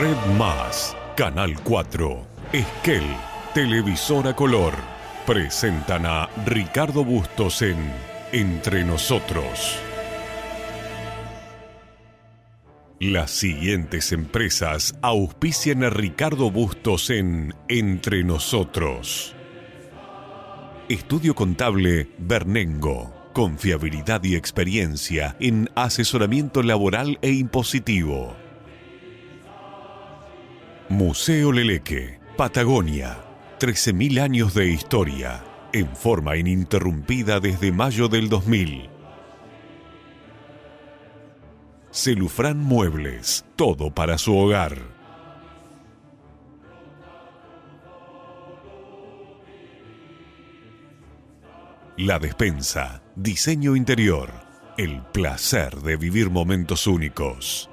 Red Más, Canal 4, Esquel, Televisora Color, presentan a Ricardo Bustos en Entre Nosotros. Las siguientes empresas auspician a Ricardo Bustos en Entre Nosotros. Estudio Contable Bernengo. Confiabilidad y experiencia en asesoramiento laboral e impositivo. Museo Leleque, Patagonia. 13.000 años de historia, en forma ininterrumpida desde mayo del 2000. Celufrán Muebles, todo para su hogar. La Despensa, diseño interior, el placer de vivir momentos únicos.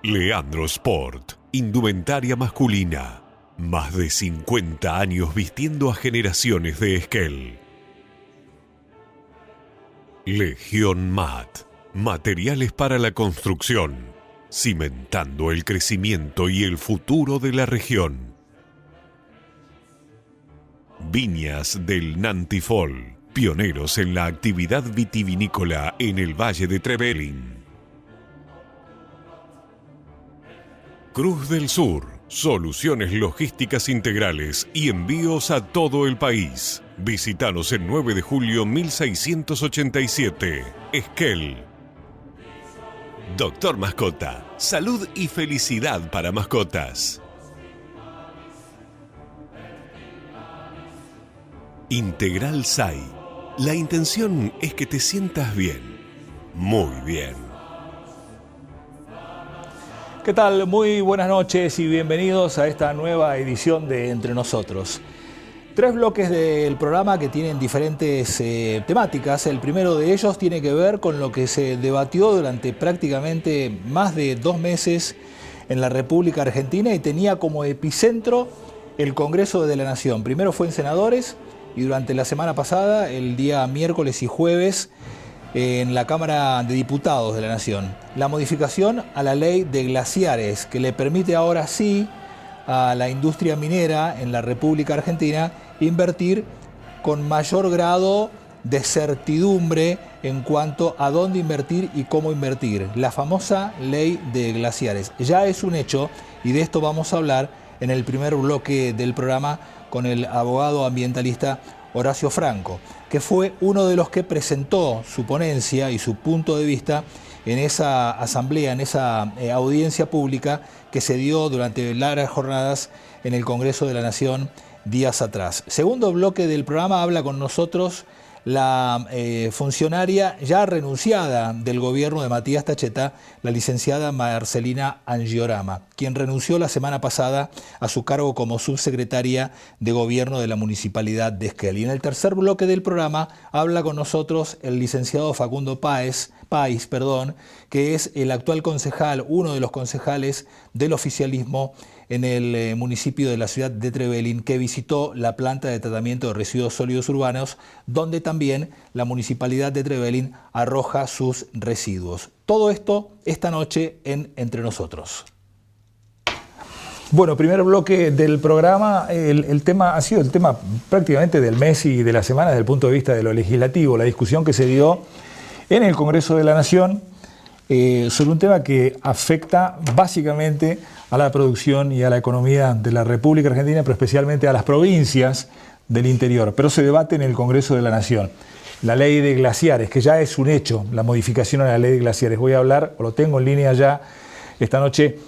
Leandro Sport, indumentaria masculina, más de 50 años vistiendo a generaciones de Esquel. Legión Mat, materiales para la construcción, cimentando el crecimiento y el futuro de la región. Viñas del Nantifol, pioneros en la actividad vitivinícola en el Valle de Trevelin. Cruz del Sur, soluciones logísticas integrales y envíos a todo el país. Visítanos en 9 de julio 1687, Esquel. Doctor Mascota, salud y felicidad para mascotas. Integral SAI. La intención es que te sientas bien. Muy bien. ¿Qué tal? Muy buenas noches y bienvenidos a esta nueva edición de Entre Nosotros. 3 bloques del programa que tienen diferentes temáticas. El primero de ellos tiene que ver con lo que se debatió durante prácticamente más de 2 meses en la República Argentina y tenía como epicentro el Congreso de la Nación. Primero fue en senadores y durante la semana pasada, el día miércoles y jueves, en la Cámara de Diputados de la Nación. La modificación a la ley de glaciares, que le permite ahora sí a la industria minera en la República Argentina invertir con mayor grado de certidumbre en cuanto a dónde invertir y cómo invertir. La famosa ley de glaciares. Ya es un hecho y de esto vamos a hablar en el primer bloque del programa con el abogado ambientalista Horacio Franco, que fue uno de los que presentó su ponencia y su punto de vista en esa asamblea, en esa audiencia pública que se dio durante largas jornadas en el Congreso de la Nación días atrás. Segundo bloque del programa habla con nosotros la funcionaria ya renunciada del gobierno de Matías Tacheta, la licenciada Marcelina Angiorama, quien renunció la semana pasada a su cargo como subsecretaria de Gobierno de la Municipalidad de Esquel. Y en el tercer bloque del programa habla con nosotros el licenciado Facundo Páez, que es el actual concejal, uno de los concejales del oficialismo en el municipio de la ciudad de Trevelin, que visitó la planta de tratamiento de residuos sólidos urbanos, donde también la municipalidad de Trevelin arroja sus residuos. Todo esto esta noche en Entre Nosotros. Bueno, primer bloque del programa, el tema ha sido el tema prácticamente del mes y de la semana desde el punto de vista de lo legislativo, la discusión que se dio en el Congreso de la Nación sobre un tema que afecta básicamente a la producción y a la economía de la República Argentina, pero especialmente a las provincias del interior. Pero se debate en el Congreso de la Nación. La ley de glaciares, que ya es un hecho, la modificación a la ley de glaciares. Voy a hablar, o lo tengo en línea ya esta noche,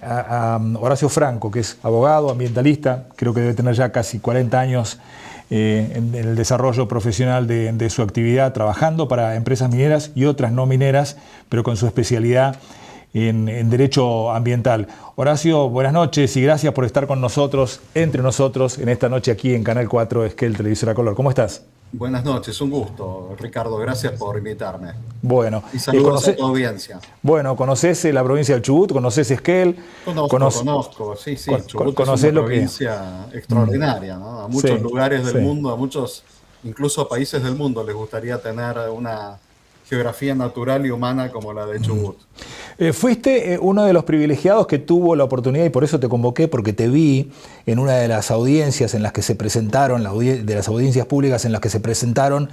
a Horacio Franco, que es abogado, ambientalista, creo que debe tener ya casi 40 años en el desarrollo profesional de su actividad, trabajando para empresas mineras y otras no mineras, pero con su especialidad en derecho ambiental. Horacio, buenas noches y gracias por estar con nosotros, entre nosotros, en esta noche aquí en Canal 4, Esquel, Televisora Color. ¿Cómo estás? Buenas noches, un gusto, Ricardo, gracias por invitarme. Bueno, y saludos a tu audiencia. Bueno, ¿conoces la provincia del Chubut? ¿Conoces Esquel? Conozco, sí, Chubut es una provincia extraordinaria, ¿no? A muchos lugares del mundo, a muchos, incluso a países del mundo, les gustaría tener una geografía natural y humana como la de Chubut. Fuiste uno de los privilegiados que tuvo la oportunidad, y por eso te convoqué, porque te vi en una de las audiencias en las que se presentaron, de las audiencias públicas en las que se presentaron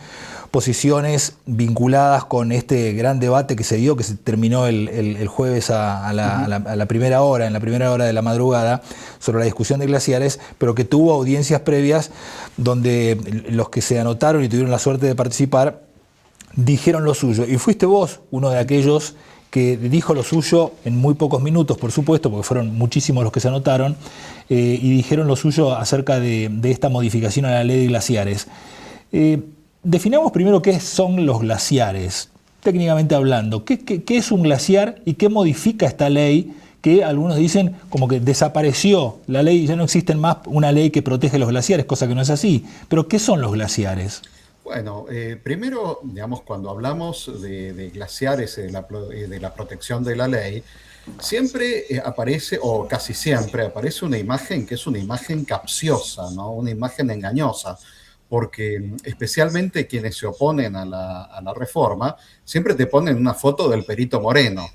posiciones vinculadas con este gran debate que se dio, que se terminó el jueves a la primera hora, en la primera hora de la madrugada, sobre la discusión de glaciares, pero que tuvo audiencias previas donde los que se anotaron y tuvieron la suerte de participar dijeron lo suyo. Y fuiste vos uno de aquellos que dijo lo suyo en muy pocos minutos, por supuesto, porque fueron muchísimos los que se anotaron, y dijeron lo suyo acerca de esta modificación a la ley de glaciares. Definamos primero qué son los glaciares, técnicamente hablando. ¿Qué es un glaciar y qué modifica esta ley? Que algunos dicen como que desapareció la ley, ya no existe más una ley que protege los glaciares, cosa que no es así. Pero ¿qué son los glaciares? Bueno, primero, digamos, cuando hablamos de glaciares y de la protección de la ley, siempre aparece, o casi siempre aparece una imagen que es una imagen capciosa, ¿no? Una imagen engañosa, porque especialmente quienes se oponen a la reforma, siempre te ponen una foto del Perito Moreno.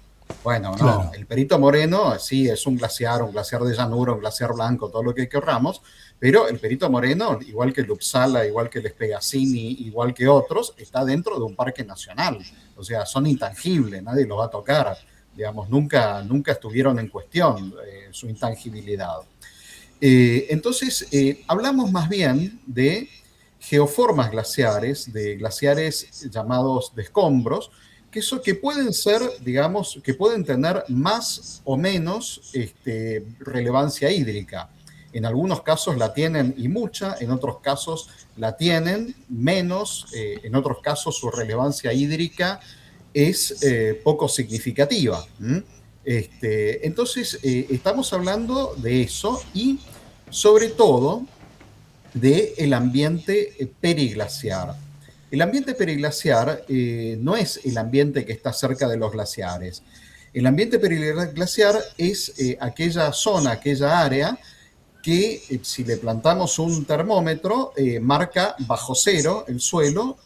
Bueno, no, claro. El Perito Moreno sí es un glaciar de llanura, un glaciar blanco, todo lo que querramos, pero el Perito Moreno, igual que el Uppsala, igual que el Spegacini, igual que otros, está dentro de un parque nacional. O sea, son intangibles, nadie los va a tocar. Digamos, nunca estuvieron en cuestión su intangibilidad. Entonces, hablamos más bien de geoformas glaciares, de glaciares llamados de escombros, que pueden ser, digamos, que pueden tener más o menos relevancia hídrica. En algunos casos la tienen y mucha, en otros casos la tienen menos, en otros casos su relevancia hídrica es poco significativa. Entonces, estamos hablando de eso y, sobre todo, del ambiente periglaciar. El ambiente periglaciar no es el ambiente que está cerca de los glaciares. El ambiente periglaciar es aquella zona, aquella área que si le plantamos un termómetro marca bajo cero el suelo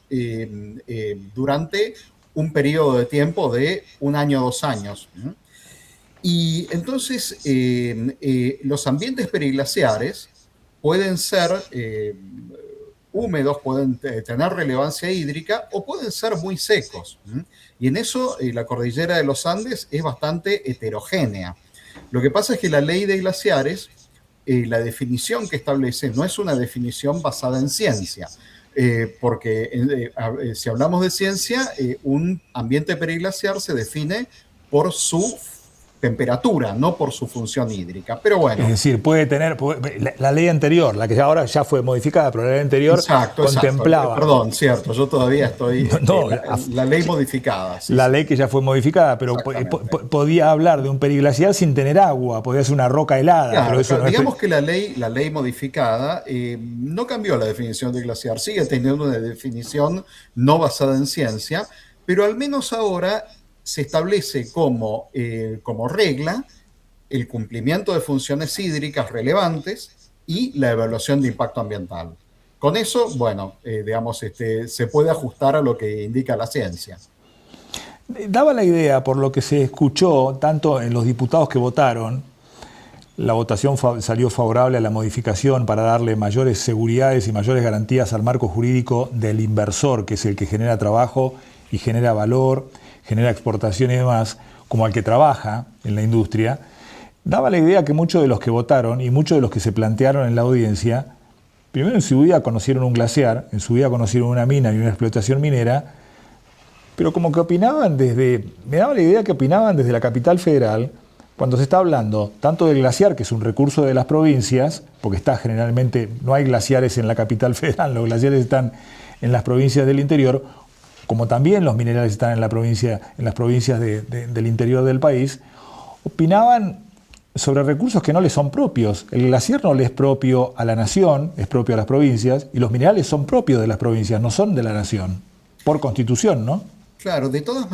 durante un periodo de tiempo de 1 año o 2 años. Y entonces los ambientes periglaciares pueden ser húmedos, pueden tener relevancia hídrica o pueden ser muy secos. Y en eso la cordillera de los Andes es bastante heterogénea. Lo que pasa es que la ley de glaciares, la definición que establece no es una definición basada en ciencia, porque si hablamos de ciencia, un ambiente periglaciar se define por su temperatura, no por su función hídrica. Pero bueno. Es decir, puede tener la ley anterior, la que ahora ya fue modificada, pero la ley anterior contemplaba. Perdón, cierto, yo todavía estoy. La ley modificada. Sí, la ley que ya fue modificada, pero podía hablar de un periglaciar sin tener agua, podía ser una roca helada. Claro, pero eso digamos que la ley modificada no cambió la definición de glaciar, sigue teniendo una definición no basada en ciencia, pero al menos ahora se establece como regla el cumplimiento de funciones hídricas relevantes y la evaluación de impacto ambiental. Con eso, bueno, digamos, se puede ajustar a lo que indica la ciencia. Daba la idea, por lo que se escuchó, tanto en los diputados que votaron, la votación salió favorable a la modificación para darle mayores seguridades y mayores garantías al marco jurídico del inversor, que es el que genera trabajo y genera valor, genera exportación y demás, como al que trabaja en la industria. Daba la idea que muchos de los que votaron y muchos de los que se plantearon en la audiencia, primero en su vida conocieron un glaciar, en su vida conocieron una mina y una explotación minera, pero como que opinaban me daba la idea que opinaban desde la capital federal, cuando se está hablando tanto del glaciar, que es un recurso de las provincias, porque no hay glaciares en la capital federal, los glaciares están en las provincias del interior, como también los minerales están en las provincias del interior del país, opinaban sobre recursos que no les son propios. El glaciar no le es propio a la nación, es propio a las provincias, y los minerales son propios de las provincias, no son de la nación, por constitución, ¿no? Claro, de todas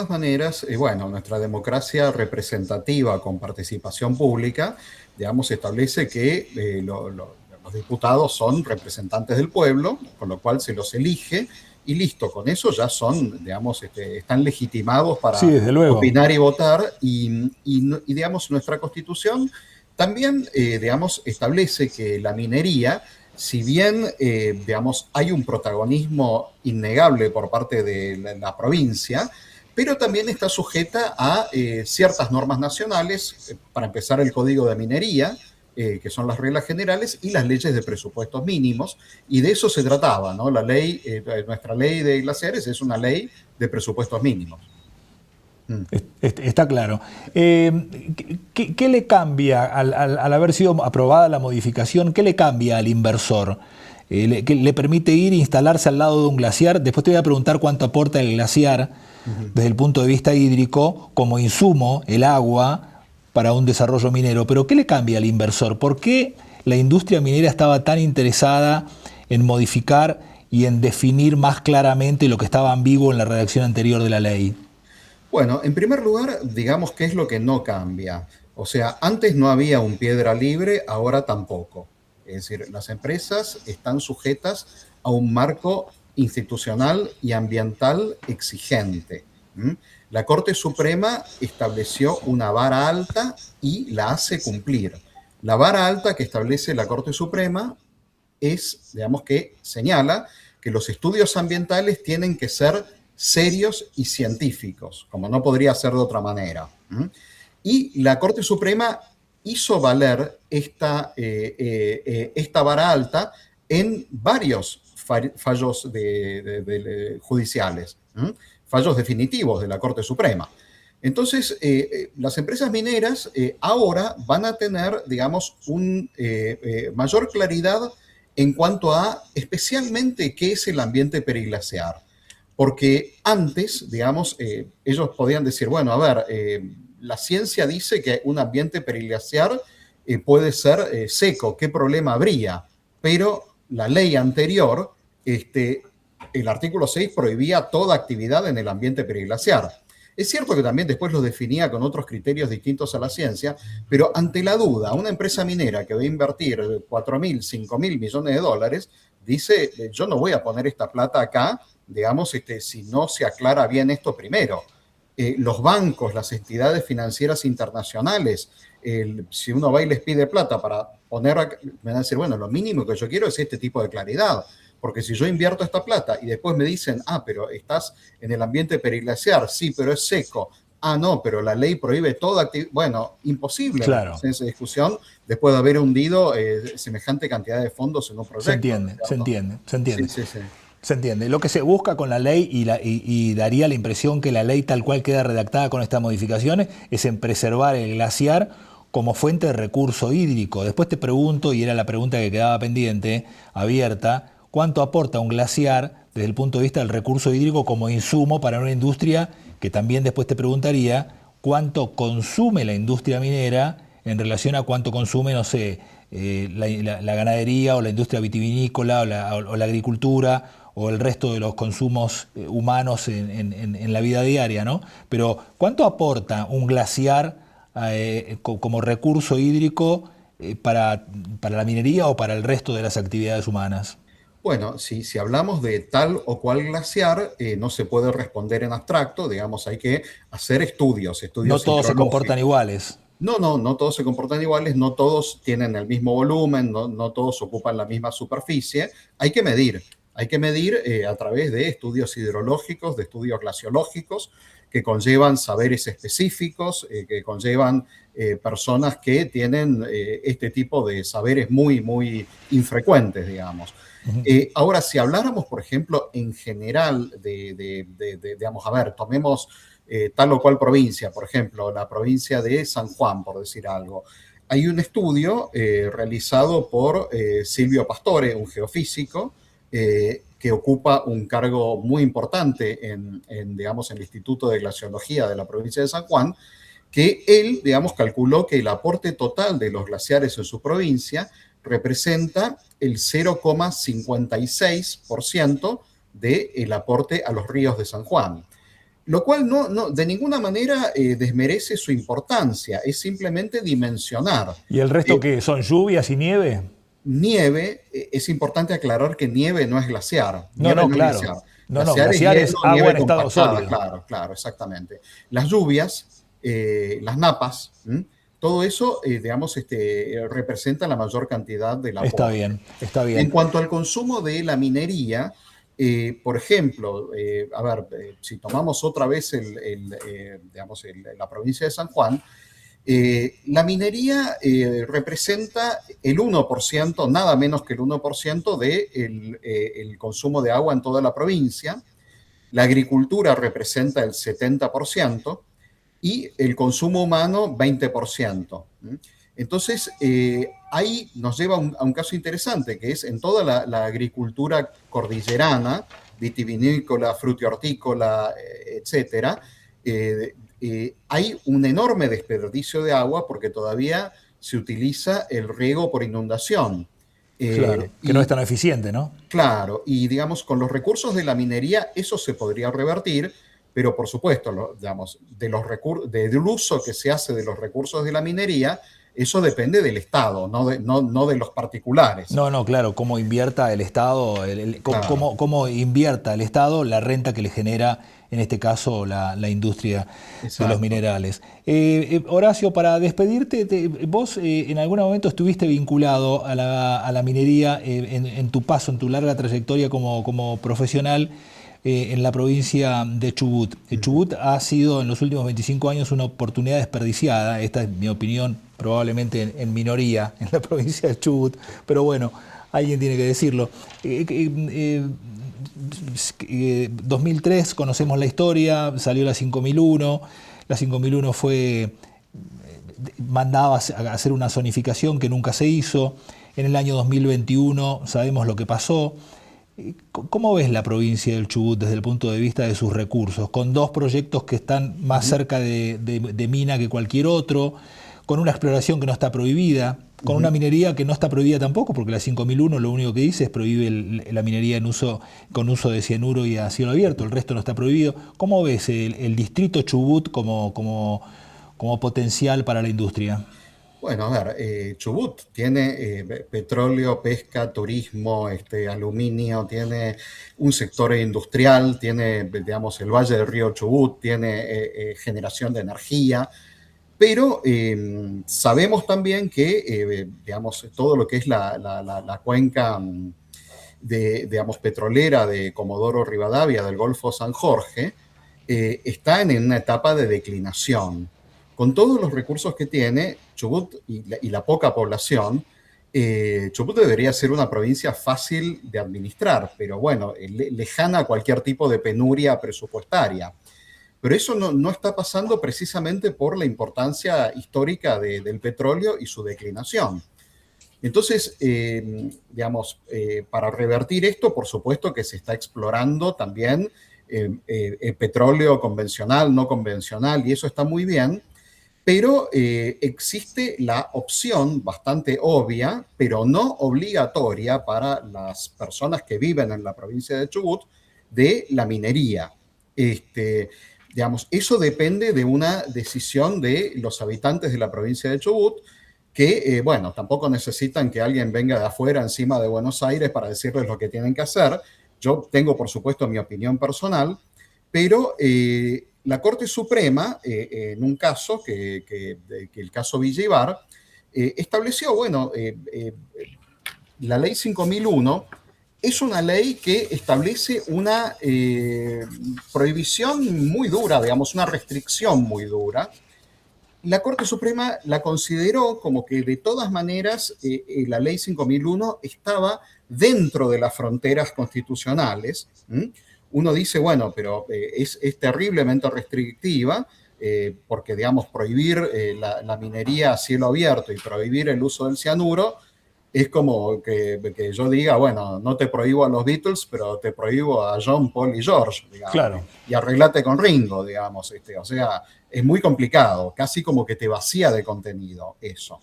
maneras, bueno, nuestra democracia representativa con participación pública, digamos, establece que los diputados son representantes del pueblo, con lo cual se los elige y listo, con eso ya son, digamos, están legitimados para sí, desde luego. opinar y votar, y digamos, nuestra Constitución también, digamos, establece que la minería, si bien, digamos, hay un protagonismo innegable por parte de la provincia, pero también está sujeta a ciertas normas nacionales, para empezar el Código de Minería, que son las reglas generales, y las leyes de presupuestos mínimos, y de eso se trataba, ¿no? La ley, nuestra ley de glaciares es una ley de presupuestos mínimos. Está claro. ¿Qué le cambia al haber sido aprobada la modificación? ¿Qué le cambia al inversor? ¿Que le permite ir e instalarse al lado de un glaciar? Después te voy a preguntar cuánto aporta el glaciar desde el punto de vista hídrico como insumo, el agua, para un desarrollo minero. Pero ¿qué le cambia al inversor? ¿Por qué la industria minera estaba tan interesada en modificar y en definir más claramente lo que estaba ambiguo en la redacción anterior de la ley? Bueno, en primer lugar, digamos qué es lo que no cambia. O sea, antes no había un piedra libre, ahora tampoco. Es decir, las empresas están sujetas a un marco institucional y ambiental exigente. La Corte Suprema estableció una vara alta y la hace cumplir. La vara alta que establece la Corte Suprema es, digamos, que señala que los estudios ambientales tienen que ser serios y científicos, como no podría ser de otra manera. Y la Corte Suprema hizo valer esta vara alta en varios fallos judiciales, fallos definitivos de la Corte Suprema. Entonces, las empresas mineras ahora van a tener, digamos, mayor claridad en cuanto a especialmente qué es el ambiente periglaciar. Porque antes, digamos, ellos podían decir, bueno, a ver, la ciencia dice que un ambiente periglaciar puede ser seco, ¿qué problema habría? Pero la ley anterior, el artículo 6 prohibía toda actividad en el ambiente periglaciar. Es cierto que también después lo definía con otros criterios distintos a la ciencia, pero ante la duda, una empresa minera que va a invertir 4.000, 5.000 millones de dólares, dice, yo no voy a poner esta plata acá, digamos, si no se aclara bien esto primero. Los bancos, las entidades financieras internacionales, si uno va y les pide plata para poner, me van a decir, bueno, lo mínimo que yo quiero es este tipo de claridad, porque si yo invierto esta plata y después me dicen, pero estás en el ambiente periglaciar, sí, pero es seco, no, pero la ley prohíbe toda actividad, bueno, imposible. Claro. En esa discusión, después de haber hundido semejante cantidad de fondos en un proyecto. Se entiende. Sí. Se entiende. Lo que se busca con la ley, y daría la impresión que la ley tal cual queda redactada con estas modificaciones, es en preservar el glaciar como fuente de recurso hídrico. Después te pregunto, y era la pregunta que quedaba pendiente, abierta, ¿cuánto aporta un glaciar desde el punto de vista del recurso hídrico como insumo para una industria que también después te preguntaría cuánto consume la industria minera en relación a cuánto consume, no sé, la ganadería o la industria vitivinícola o la agricultura o el resto de los consumos humanos en la vida diaria, ¿no? Pero ¿cuánto aporta un glaciar como recurso hídrico para la minería o para el resto de las actividades humanas? Bueno, si hablamos de tal o cual glaciar, no se puede responder en abstracto, digamos, hay que hacer estudios No todos se comportan iguales. No todos se comportan iguales, no todos tienen el mismo volumen, no todos ocupan la misma superficie. Hay que medir a través de estudios hidrológicos, de estudios glaciológicos, que conllevan saberes específicos, que conllevan personas que tienen este tipo de saberes muy, muy infrecuentes, digamos. Ahora, si habláramos, por ejemplo, en general digamos, a ver, tomemos tal o cual provincia, por ejemplo, la provincia de San Juan, por decir algo. Hay un estudio realizado por Silvio Pastore, un geofísico, que ocupa un cargo muy importante digamos, en el Instituto de Glaciología de la provincia de San Juan, que él, digamos, calculó que el aporte total de los glaciares en su provincia representa el 0,56% del aporte a los ríos de San Juan. Lo cual no de ninguna manera desmerece su importancia, es simplemente dimensionar. ¿Y el resto qué? ¿Son lluvias y nieve? Nieve, es importante aclarar que nieve no es glaciar. No, claro. Glaciar. No, Glaciar es glaciar es hielo, agua nieve en estado compactada, sólido. claro, claro, exactamente. Las lluvias, las napas, todo eso, digamos, representa la mayor cantidad del Está aporte. bien, está En bien. cuanto al consumo de la minería, por ejemplo, a ver, si tomamos otra vez digamos, la provincia de San Juan, la minería representa el 1%, nada menos que el 1% del el consumo de agua en toda la provincia. La agricultura representa el 70% y el consumo humano 20%. Entonces, ahí nos lleva a un caso interesante, que es en toda la agricultura cordillerana, vitivinícola, frutihortícola, etcétera, hay un enorme desperdicio de agua porque todavía se utiliza el riego por inundación. Claro, que no es Y tan eficiente, ¿no? claro, y digamos, con los recursos de la minería eso se podría revertir, pero por supuesto, digamos, del uso que se hace de los recursos de la minería, eso depende del Estado, no de los particulares. No, no, claro, cómo invierta el Estado, Claro, cómo invierta el Estado la renta que le genera, en este caso, la industria de los exacto. minerales. Horacio, para despedirte, vos en algún momento estuviste vinculado a la minería en tu paso, en tu larga trayectoria como profesional en la provincia de Chubut. Ujú. Chubut ha sido en los últimos 25 años una oportunidad desperdiciada, esta es mi opinión, probablemente en minoría en la provincia de Chubut, pero bueno, alguien tiene que decirlo. 2003 conocemos la historia, salió la 5001 fue mandaba a hacer una zonificación que nunca se hizo. En el año 2021 sabemos lo que pasó. ¿Cómo ves la provincia del Chubut desde el punto de vista de sus recursos? Con dos proyectos que están más Ujú, cerca de mina que cualquier otro, con una exploración que no está prohibida, con una ujú. minería que no está prohibida tampoco, porque la 5001 lo único que dice es prohíbe la minería con uso de cianuro y a cielo abierto, el resto no está prohibido. ¿Cómo ves el distrito Chubut como potencial para la industria? Bueno, a ver, Chubut tiene petróleo, pesca, turismo, aluminio, tiene un sector industrial, tiene, digamos, el Valle del Río Chubut, tiene generación de energía, pero sabemos también que, digamos, todo lo que es la cuenca digamos, petrolera de Comodoro Rivadavia, del Golfo San Jorge, está en una etapa de declinación. Con todos los recursos que tiene Chubut y la poca población, Chubut debería ser una provincia fácil de administrar, pero bueno, lejana a cualquier tipo de penuria presupuestaria. Pero eso no está pasando precisamente por la importancia histórica del petróleo y su declinación. Entonces, digamos, para revertir esto, por supuesto que se está explorando también petróleo convencional, no convencional, y eso está muy bien, pero existe la opción bastante obvia, pero no obligatoria para las personas que viven en la provincia de Chubut, de la minería. Este, digamos, eso depende de una decisión de los habitantes de la provincia de Chubut, que, bueno, tampoco necesitan que alguien venga de afuera encima de Buenos Aires para decirles lo que tienen que hacer. Yo tengo, por supuesto, mi opinión personal, pero la Corte Suprema, en un caso, que el caso Villivar, estableció, bueno, la ley 5001 es una ley que establece una prohibición muy dura, digamos, una restricción muy dura. La Corte Suprema la consideró como que de todas maneras la ley 5001 estaba dentro de las fronteras constitucionales. Uno dice, bueno, pero es terriblemente restrictiva porque, digamos, prohibir la minería a cielo abierto y prohibir el uso del cianuro es como que yo diga, bueno, no te prohíbo a los Beatles, pero te prohíbo a John, Paul y George, digamos, Claro. y arreglate con Ringo, digamos. O sea, es muy complicado, casi como que te vacía de contenido eso.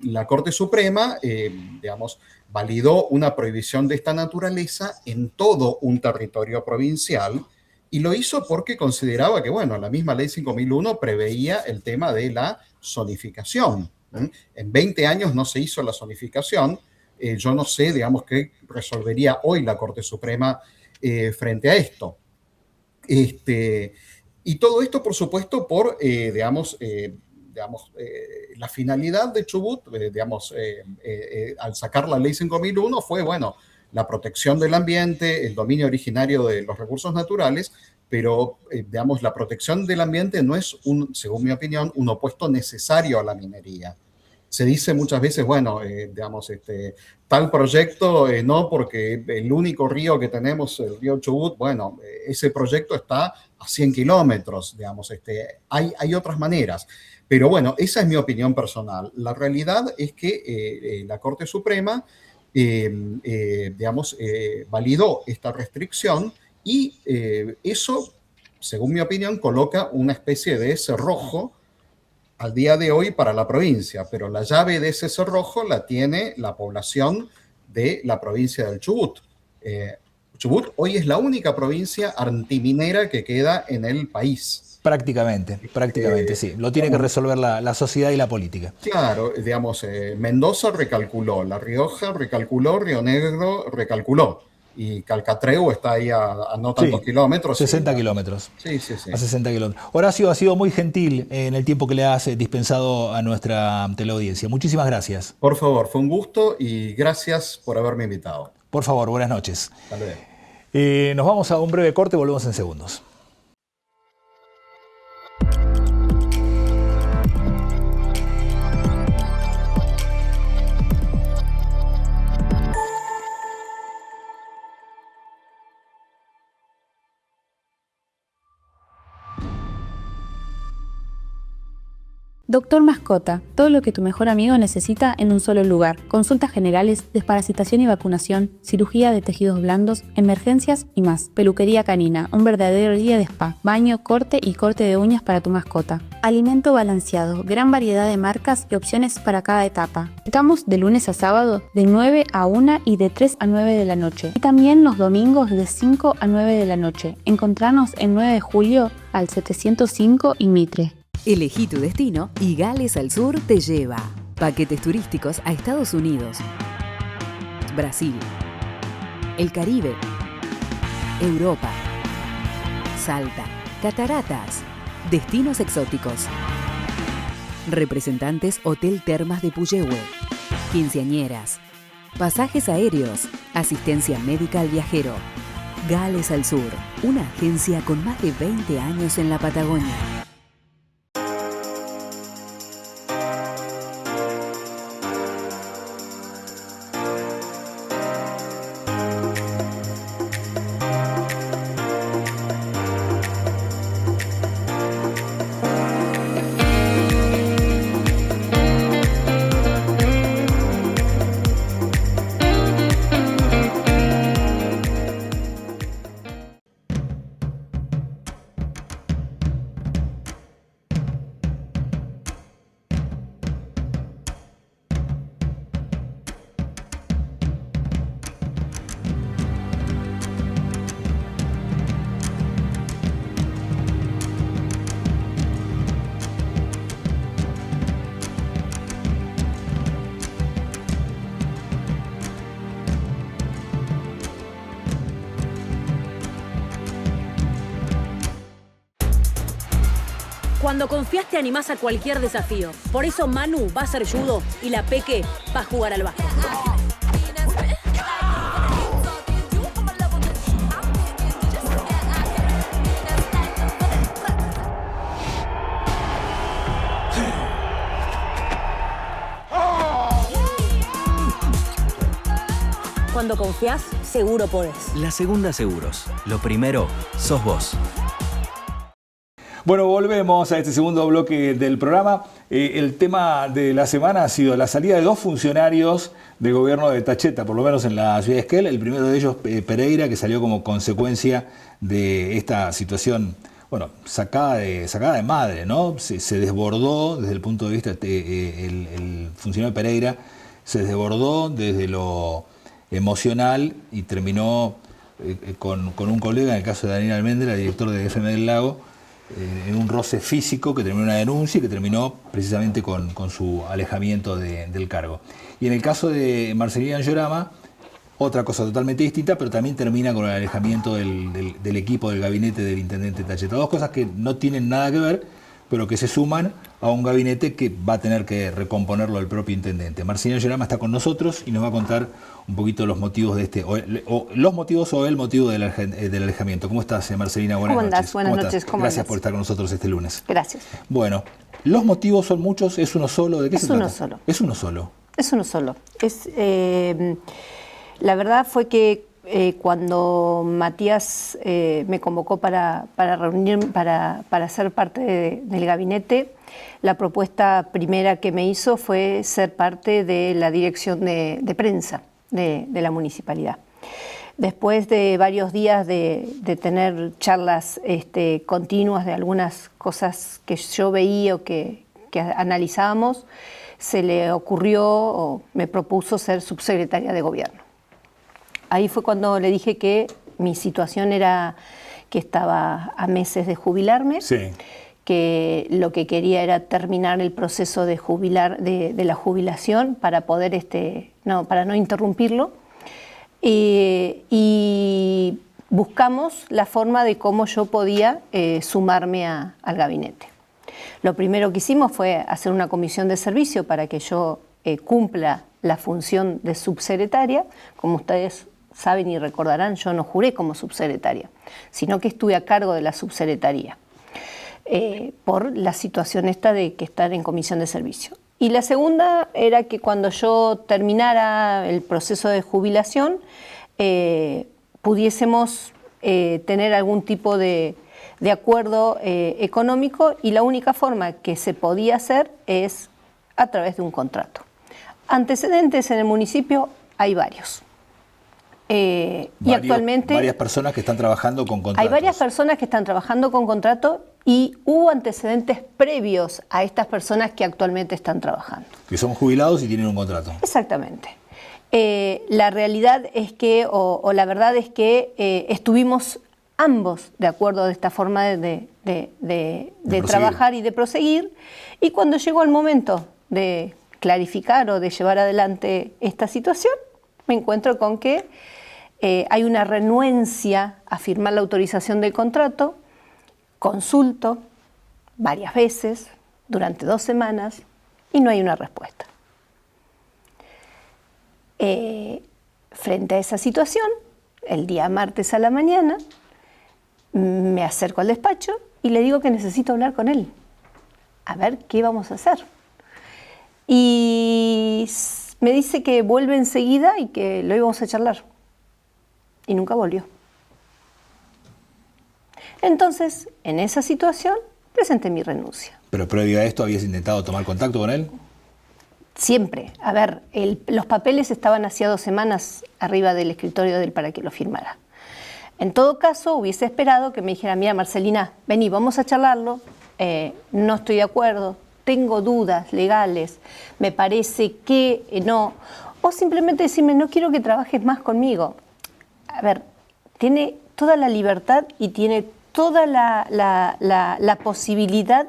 La Corte Suprema, digamos, validó una prohibición de esta naturaleza en todo un territorio provincial y lo hizo porque consideraba que, bueno, la misma ley 5001 preveía el tema de la zonificación. En 20 años no se hizo la zonificación. Yo no sé, digamos, qué resolvería hoy la Corte Suprema frente a esto. Y todo esto, por supuesto, por, la finalidad de Chubut, al sacar la ley 5001 fue, bueno, la protección del ambiente, el dominio originario de los recursos naturales, pero, la protección del ambiente no es, según mi opinión, un opuesto necesario a la minería. Se dice muchas veces, bueno, tal proyecto no, porque el único río que tenemos, el río Chubut, bueno, ese proyecto está a 100 kilómetros, hay otras maneras. Pero bueno, esa es mi opinión personal. La realidad es que la Corte Suprema, validó esta restricción y eso, según mi opinión, coloca una especie de cerrojo al día de hoy para la provincia, pero la llave de ese cerrojo la tiene la población de la provincia del Chubut. Chubut hoy es la única provincia antiminera que queda en el país. Prácticamente, sí. Lo tiene que resolver la sociedad y la política. Claro, Mendoza recalculó, La Rioja recalculó, Río Negro recalculó. Y Calcatreu está ahí a no tantos kilómetros. 60 kilómetros. Sí. A 60 kilómetros. Horacio, ha sido muy gentil en el tiempo que le has dispensado a nuestra teleaudiencia. Muchísimas gracias. Por favor, fue un gusto y gracias por haberme invitado. Por favor, buenas noches. Hasta luego. Nos vamos a un breve corte, volvemos en segundos. Doctor Mascota, todo lo que tu mejor amigo necesita en un solo lugar. Consultas generales, desparasitación y vacunación, cirugía de tejidos blandos, emergencias y más. Peluquería canina, un verdadero día de spa. Baño, corte y corte de uñas para tu mascota. Alimento balanceado, gran variedad de marcas y opciones para cada etapa. Estamos de lunes a sábado de 9 a 1 y de 3 a 9 de la noche. Y también los domingos de 5 a 9 de la noche. Encontranos en 9 de julio al 705 y Mitre. Elegí tu destino y Gales al Sur te lleva. Paquetes turísticos a Estados Unidos, Brasil, el Caribe, Europa, Salta, cataratas, destinos exóticos. Representantes Hotel Termas de Puyehue, quinceañeras, pasajes aéreos, asistencia médica al viajero. Gales al Sur, una agencia con más de 20 años en la Patagonia. Cuando confías te animás a cualquier desafío. Por eso Manu va a hacer judo y la Peque va a jugar al básquet. Cuando confías, seguro podés. La Segunda Seguros. Lo primero, sos vos. Bueno, volvemos a este segundo bloque del programa. El tema de la semana ha sido la salida de dos funcionarios del gobierno de Tacheta, por lo menos en la ciudad de Esquel. El primero de ellos, Pereira, que salió como consecuencia de esta situación, bueno, sacada de madre, ¿no? Se desbordó desde el punto de vista, el funcionario Pereira se desbordó desde lo emocional y terminó con un colega, en el caso de Daniel Almendra, director de FM del Lago, en un roce físico que terminó en una denuncia y que terminó precisamente con su alejamiento del cargo. Y en el caso de Marcelino Llorama, otra cosa totalmente distinta, pero también termina con el alejamiento del equipo del gabinete del intendente Tayeta. Dos cosas que no tienen nada que ver, pero que se suman a un gabinete que va a tener que recomponerlo el propio intendente. Marcelina Llorama está con nosotros y nos va a contar un poquito los motivos de el motivo del alejamiento. ¿Cómo estás, Marcelina? Buenas noches. ¿Andás? Buenas noches. ¿Cómo Gracias andás? por estar con nosotros este lunes. Gracias. Bueno, los motivos son muchos, ¿es uno solo? ¿De qué se trata? Es uno solo. Es uno solo. Es uno solo. La verdad fue que cuando Matías me convocó para reunirme, para ser parte del gabinete, la propuesta primera que me hizo fue ser parte de la dirección de prensa de la municipalidad. Después de varios días de tener charlas continuas de algunas cosas que yo veía o que analizábamos, se le ocurrió o me propuso ser subsecretaria de gobierno. Ahí fue cuando le dije que mi situación era que estaba a meses de jubilarme, sí, que lo que quería era terminar el proceso de la jubilación para poder para no interrumpirlo, y buscamos la forma de cómo yo podía sumarme al gabinete. Lo primero que hicimos fue hacer una comisión de servicio para que yo cumpla la función de subsecretaria. Como ustedes saben y recordarán, yo no juré como subsecretaria, sino que estuve a cargo de la subsecretaría por la situación esta de que estar en comisión de servicio. Y la segunda era que cuando yo terminara el proceso de jubilación pudiésemos tener algún tipo de acuerdo económico, y la única forma que se podía hacer es a través de un contrato. Antecedentes en el municipio hay varios. Y actualmente varias personas que están trabajando con contratos. Hay varias personas que están trabajando con contrato, y hubo antecedentes previos a estas personas que actualmente están trabajando. Que son jubilados y tienen un contrato. Exactamente. La realidad es que, o la verdad es que estuvimos ambos de acuerdo de esta forma de trabajar y de proseguir, y cuando llegó el momento de clarificar o de llevar adelante esta situación, me encuentro con que hay una renuencia a firmar la autorización del contrato. Consulto varias veces durante 2 semanas y no hay una respuesta. Frente a esa situación, el día martes a la mañana, me acerco al despacho y le digo que necesito hablar con él, a ver qué vamos a hacer. Y me dice que vuelve enseguida y que lo íbamos a charlar. Y nunca volvió. Entonces, en esa situación, presenté mi renuncia. ¿Pero previo a esto habías intentado tomar contacto con él? Siempre. A ver, los papeles estaban hacía 2 semanas arriba del escritorio de él para que lo firmara. En todo caso, hubiese esperado que me dijera: mira, Marcelina, vení, vamos a charlarlo, no estoy de acuerdo, tengo dudas legales, me parece que no. O simplemente decirme: no quiero que trabajes más conmigo. A ver, tiene toda la libertad y tiene toda la posibilidad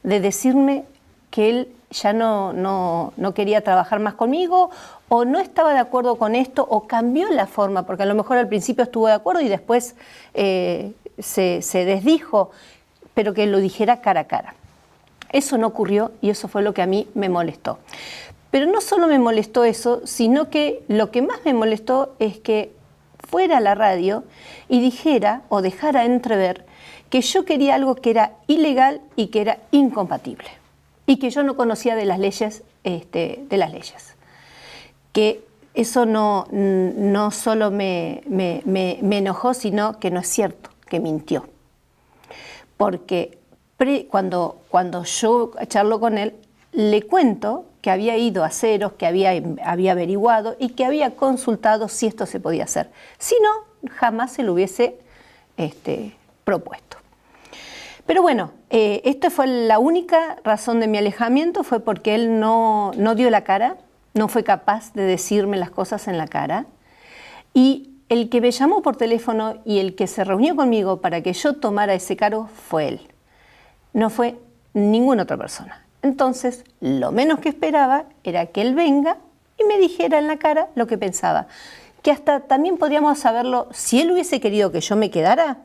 de decirme que él ya no quería trabajar más conmigo, o no estaba de acuerdo con esto, o cambió la forma, porque a lo mejor al principio estuvo de acuerdo y después se desdijo, pero que lo dijera cara a cara. Eso no ocurrió, y eso fue lo que a mí me molestó. Pero no solo me molestó eso, sino que lo que más me molestó es que fuera a la radio y dijera o dejara entrever que yo quería algo que era ilegal y que era incompatible, y que yo no conocía de las leyes, que eso no solo me enojó, sino que no es cierto, que mintió. Porque cuando yo charlo con él, le cuento que había ido a Ceros, que había averiguado y que había consultado si esto se podía hacer. Si no, jamás se lo hubiese propuesto. Pero bueno, esta fue la única razón de mi alejamiento, fue porque él no dio la cara, no fue capaz de decirme las cosas en la cara. Y el que me llamó por teléfono y el que se reunió conmigo para que yo tomara ese cargo fue él. No fue ninguna otra persona. Entonces, lo menos que esperaba era que él venga y me dijera en la cara lo que pensaba. que hasta también podríamos saberlo, si él hubiese querido que yo me quedara,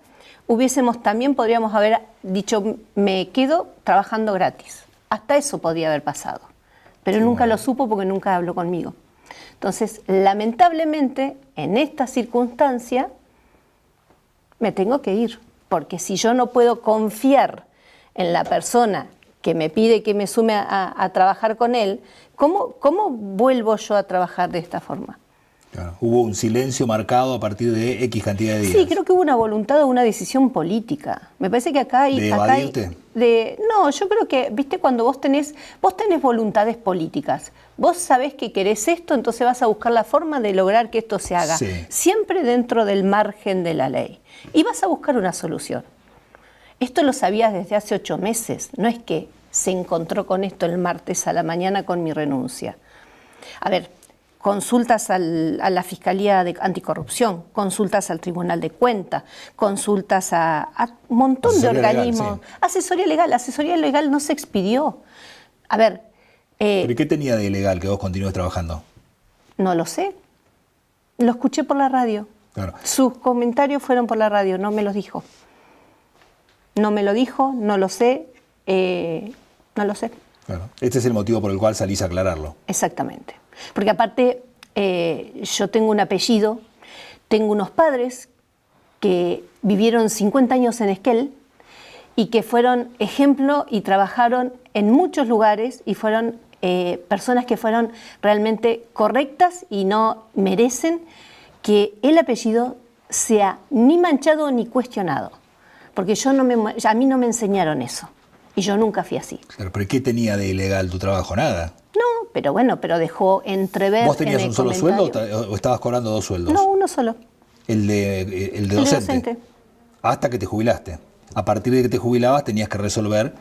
podríamos haber dicho, me quedo trabajando gratis. Hasta eso podría haber pasado. Pero nunca lo supo porque nunca habló conmigo. Entonces, lamentablemente, en esta circunstancia, me tengo que ir. Porque si yo no puedo confiar en la persona que me pide que me sume a trabajar con él, ¿cómo vuelvo yo a trabajar de esta forma? Claro. Hubo un silencio marcado a partir de X cantidad de días. Sí, creo que hubo una voluntad o una decisión política. Me parece que acá hay... ¿De evadirte? No, yo creo que, viste, cuando vos tenés voluntades políticas, vos sabés que querés esto, entonces vas a buscar la forma de lograr que esto se haga. Sí. Siempre dentro del margen de la ley. Y vas a buscar una solución. Esto lo sabías desde hace 8 meses. No es que se encontró con esto el martes a la mañana con mi renuncia. A ver, consultas a la Fiscalía Anticorrupción, consultas al Tribunal de Cuentas, consultas a un montón de organismos. Legal, sí. Asesoría legal no se expidió. A ver... ¿Pero y qué tenía de ilegal que vos continúes trabajando? No lo sé. Lo escuché por la radio. Claro. Sus comentarios fueron por la radio, no me los dijo. No me lo dijo, no lo sé, no lo sé. Claro. Este es el motivo por el cual salís a aclararlo. Exactamente. Porque aparte, yo tengo un apellido, tengo unos padres que vivieron 50 años en Esquel y que fueron ejemplo y trabajaron en muchos lugares y fueron personas que fueron realmente correctas y no merecen que el apellido sea ni manchado ni cuestionado. Porque a mí no me enseñaron eso. Y yo nunca fui así. Claro, ¿pero qué tenía de ilegal tu trabajo? Nada. No, pero dejó entrever. ¿Vos tenías en un solo comentario. sueldo o estabas cobrando 2 sueldos? No, uno solo. El de docente. Hasta que te jubilaste. A partir de que te jubilabas tenías que resolver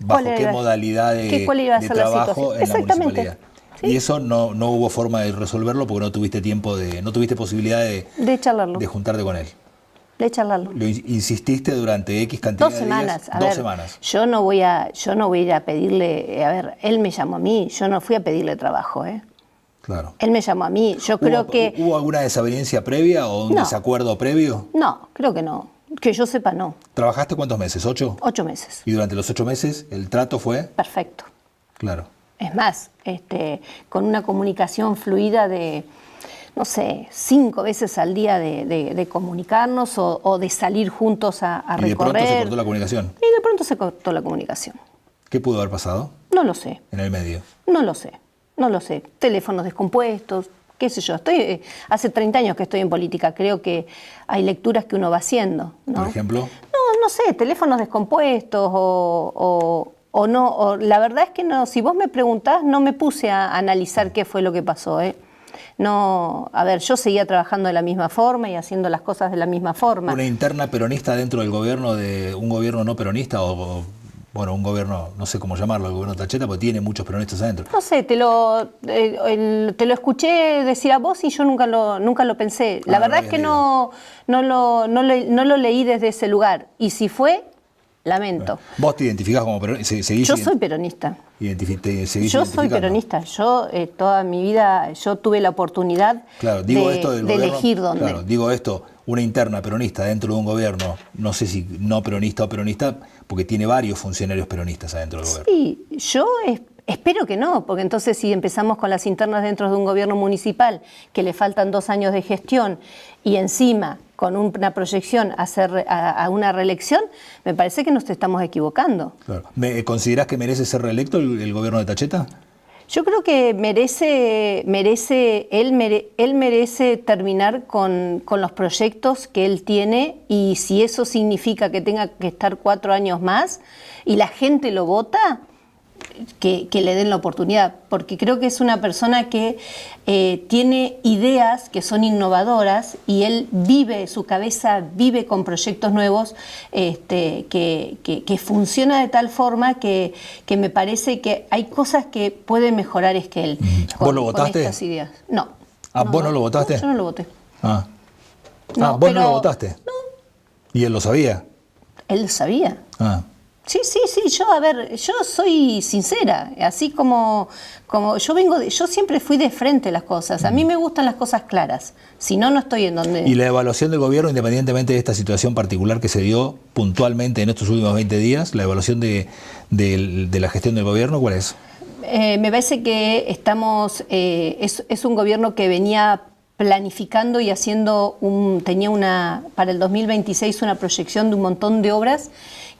bajo qué modalidad de trabajo en la municipalidad. ¿Sí? Y eso no hubo forma de resolverlo porque no tuviste posibilidad de charlarlo. De juntarte con él. De charlarlo. Lo insististe durante X cantidad 2 semanas. de días. 2 semanas. Yo no voy a ir a pedirle, a ver, él me llamó a mí, yo no fui a pedirle trabajo, Claro. Él me llamó a mí, yo creo que... ¿Hubo alguna desaveniencia previa o un desacuerdo previo? No, creo que no. Que yo sepa, no. ¿Trabajaste cuántos meses? ¿8? 8 meses. ¿Y durante los 8 meses el trato fue? Perfecto. Claro. Es más, con una comunicación fluida de, no sé, 5 veces al día de comunicarnos o de salir juntos a recorrer. ¿Y de pronto se cortó la comunicación? Y de pronto se cortó la comunicación. ¿Qué pudo haber pasado? No lo sé. En el medio. No lo sé. Teléfonos descompuestos, qué sé yo. Hace 30 años que estoy en política. Creo que hay lecturas que uno va haciendo, ¿no? ¿Por ejemplo? No sé, teléfonos descompuestos o no. La verdad es que no. Si vos me preguntás, no me puse a analizar qué fue lo que pasó, No, a ver, yo seguía trabajando de la misma forma y haciendo las cosas de la misma forma. ¿Una interna peronista dentro del gobierno de un gobierno no peronista o un gobierno, no sé cómo llamarlo, el gobierno Tacheta, porque tiene muchos peronistas adentro? No sé, te lo escuché decir a vos y yo nunca lo pensé. La verdad es que no lo leí desde ese lugar. Y si fue, lamento. ¿Vos te identificás como peronista? Yo soy peronista. Yo soy peronista. Yo toda mi vida yo tuve la oportunidad de elegir dónde. Claro, digo esto, una interna peronista dentro de un gobierno, no sé si no peronista o peronista, porque tiene varios funcionarios peronistas adentro del gobierno. Sí, yo espero que no, porque entonces si empezamos con las internas dentro de un gobierno municipal, que le faltan 2 años de gestión y encima con una proyección a una reelección, me parece que nos estamos equivocando. Claro. ¿Considerás que merece ser reelecto el gobierno de Tacheta? Yo creo que él merece terminar con los proyectos que él tiene, y si eso significa que tenga que estar 4 años más y la gente lo vota, que le den la oportunidad, porque creo que es una persona que tiene ideas que son innovadoras y él su cabeza vive con proyectos nuevos que funciona de tal forma que me parece que hay cosas que pueden mejorar Esquel. ¿Vos lo votaste? Con estas ideas. No. ¿Vos no lo votaste? No, yo no lo voté. ¿Vos no lo votaste? No. ¿Y él lo sabía? Él lo sabía. Sí, yo soy sincera, así como yo siempre fui de frente a las cosas, a mí me gustan las cosas claras, si no, no estoy en donde... ¿Y la evaluación del gobierno, independientemente de esta situación particular que se dio puntualmente en estos últimos 20 días, la evaluación de la gestión del gobierno, cuál es? Me parece que es un gobierno que venía planificando y tenía para el 2026 una proyección de un montón de obras,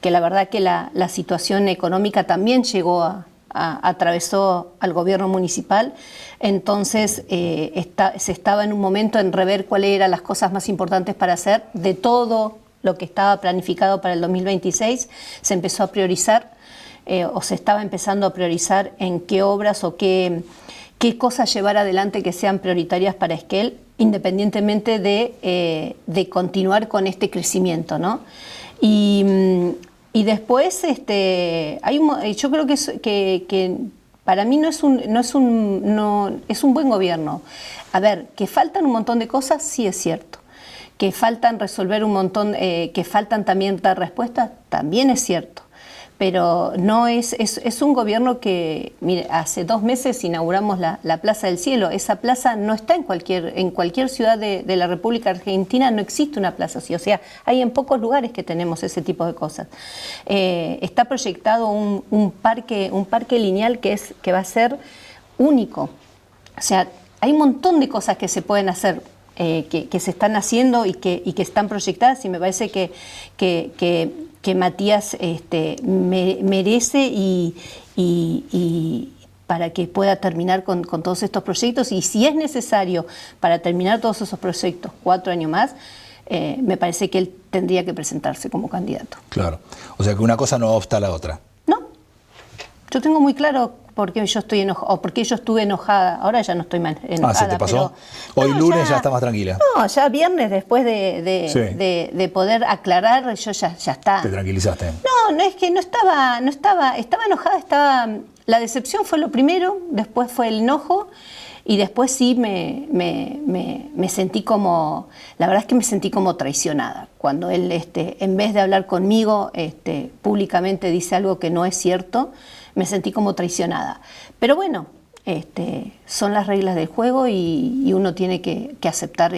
que la verdad que la situación económica también atravesó al gobierno municipal, entonces se estaba en un momento en rever cuáles eran las cosas más importantes para hacer. De todo lo que estaba planificado para el 2026 se empezó a priorizar, o se estaba empezando a priorizar en qué obras o qué cosas llevar adelante que sean prioritarias para Esquel, independientemente de continuar con este crecimiento, ¿no? Y después, yo creo que para mí es un buen gobierno. A ver, que faltan un montón de cosas, sí es cierto. Que faltan resolver un montón, que faltan también dar respuestas, también es cierto. Pero no es un gobierno que, mire, hace 2 meses inauguramos la Plaza del Cielo. Esa plaza no está en cualquier ciudad de la República Argentina, no existe una plaza así. O sea, hay en pocos lugares que tenemos ese tipo de cosas. Está proyectado un parque lineal que va a ser único. O sea, hay un montón de cosas que se pueden hacer, que se están haciendo y que están proyectadas, y me parece que Matías merece y para que pueda terminar con todos estos proyectos, y si es necesario para terminar todos esos proyectos 4 años más, me parece que él tendría que presentarse como candidato. Claro, o sea que una cosa no obsta a la otra. No, yo tengo muy claro por qué yo estoy enojada, o por qué yo estuve enojada. Ahora ya no estoy más enojada. ¿Se te pasó? Hoy lunes ya está más tranquila. No, ya viernes, después de poder aclarar, yo ya está. ¿Te tranquilizaste? No, es que no estaba enojada, la decepción fue lo primero, después fue el enojo, y después sí me sentí como, la verdad es que me sentí como traicionada. Cuando él, en vez de hablar conmigo, públicamente dice algo que no es cierto, me sentí como traicionada. Pero bueno, son las reglas del juego y uno tiene que aceptar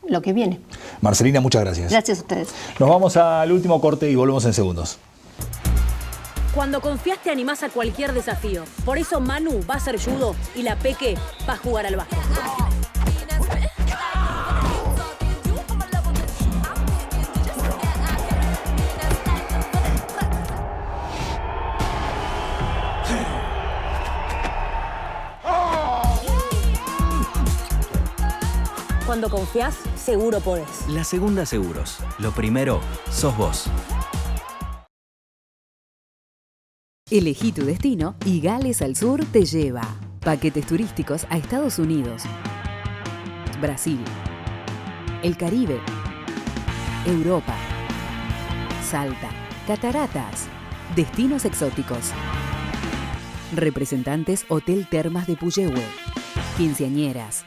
lo que viene. Marcelina, muchas gracias. Gracias a ustedes. Nos vamos al último corte y volvemos en segundos. Cuando confías te animás a cualquier desafío. Por eso Manu va a hacer judo y la Peque va a jugar al básquet. Cuando confías, seguro podés. La Segunda Seguros. Lo primero, sos vos. Elegí tu destino y Gales al Sur te lleva. Paquetes turísticos a Estados Unidos, Brasil, el Caribe, Europa, Salta, cataratas, destinos exóticos. Representantes Hotel Termas de Puyehue, quinceañeras,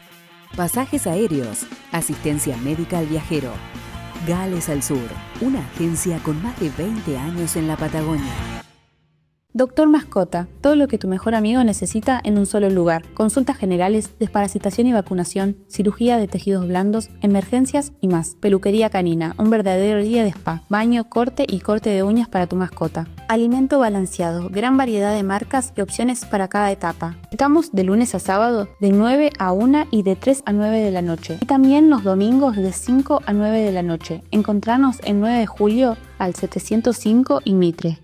pasajes aéreos, asistencia médica al viajero. Gales al Sur, una agencia con más de 20 años en la Patagonia. Doctor Mascota, todo lo que tu mejor amigo necesita en un solo lugar. Consultas generales, desparasitación y vacunación, cirugía de tejidos blandos, emergencias y más. Peluquería canina, un verdadero día de spa. Baño, corte y corte de uñas para tu mascota. Alimento balanceado, gran variedad de marcas y opciones para cada etapa. Estamos de lunes a sábado de 9 a 1 y de 3 a 9 de la noche. Y también los domingos de 5 a 9 de la noche. Encontranos en 9 de julio al 705 y Mitre.